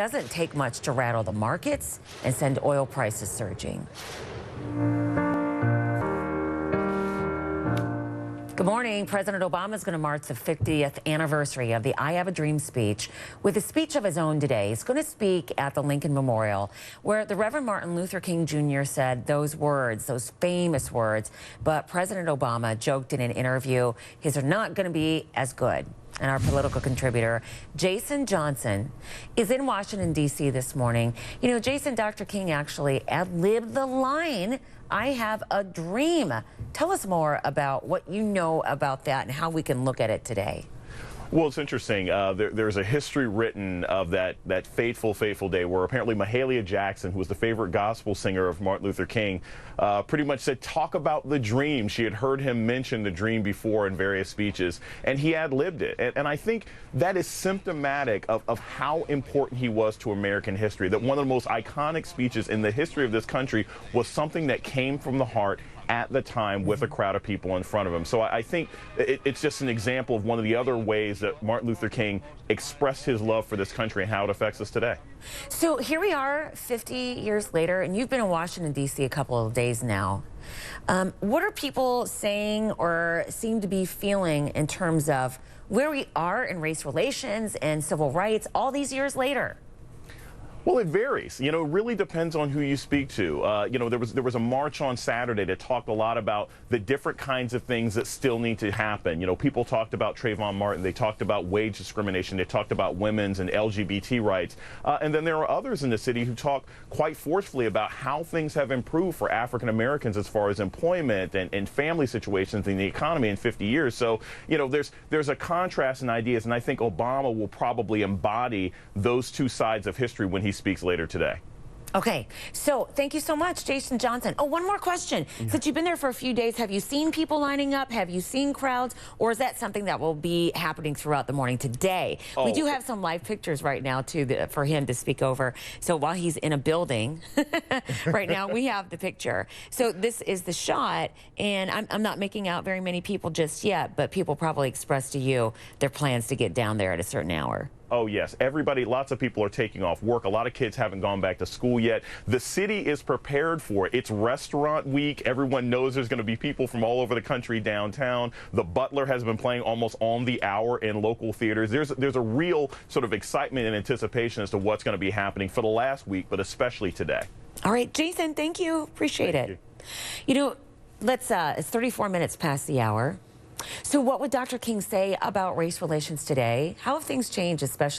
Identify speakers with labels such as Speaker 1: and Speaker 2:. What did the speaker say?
Speaker 1: Doesn't take much to rattle the markets and send oil prices surging. Good morning. President Obama is going to mark the 50th anniversary of the I Have a Dream speech with a speech of his own today. He's going to speak at the Lincoln Memorial, where the Reverend Martin Luther King Jr. said those words, those famous words. But President Obama joked in an interview, his are not going to be as good. And our political contributor, Jason Johnson, is in Washington, D.C. this morning. You know, Jason, Dr. King actually ad-libbed the line, "I have a dream." Tell us more about what you know about that and how we can look at it today.
Speaker 2: Well, it's interesting. There's a history written of that fateful day where apparently Mahalia Jackson, who was the favorite gospel singer of Martin Luther King, pretty much said, talk about the dream. She had heard him mention the dream before in various speeches, and he ad-libbed it. And I think that is symptomatic of how important he was to American history, that one of the most iconic speeches in the history of this country was something that came from the heart at the time with a crowd of people in front of him. So I think it's just an example of one of the other ways that Martin Luther King expressed his love for this country and how it affects us today.
Speaker 1: So here we are 50 years later, and you've been in Washington, D.C. a couple of days now. What are people saying or seem to be feeling in terms of where we are in race relations and civil rights all these years later?
Speaker 2: Well, it varies. You know, it really depends on who you speak to. You know, there was a march on Saturday that talked a lot about the different kinds of things that still need to happen. You know, people talked about Trayvon Martin. They talked about wage discrimination. They talked about women's and LGBT rights. And then there are others in the city who talk quite forcefully about how things have improved for African Americans as far as employment and family situations in the economy in 50 years. So, you know, there's a contrast in ideas, and I think Obama will probably embody those two sides of history when he speaks later today.
Speaker 1: Okay, so thank you so much, Jason Johnson. Oh, one more question. Since you've been there for a few days, have you seen people lining up? Have you seen crowds? Or is that something that will be happening throughout the morning today?
Speaker 2: Oh.
Speaker 1: We do have some live pictures right now, too, for him to speak over. So while he's in a building, right now, we have the picture. So this is the shot, and I'm not making out very many people just yet, but people probably expressed to you their plans to get down there at a certain hour.
Speaker 2: Oh, yes. Everybody, lots of people are taking off work. A lot of kids haven't gone back to school yet. The city is prepared for it. It's restaurant week. Everyone knows there's going to be people from all over the country downtown. The Butler has been playing almost on the hour in local theaters. There's a real sort of excitement and anticipation as to what's going to be happening for the last week, but especially today.
Speaker 1: All right, Jason, thank you. Appreciate it. You know, it's 34 minutes past the hour. So what would Dr. King say about race relations today? How have things changed, especially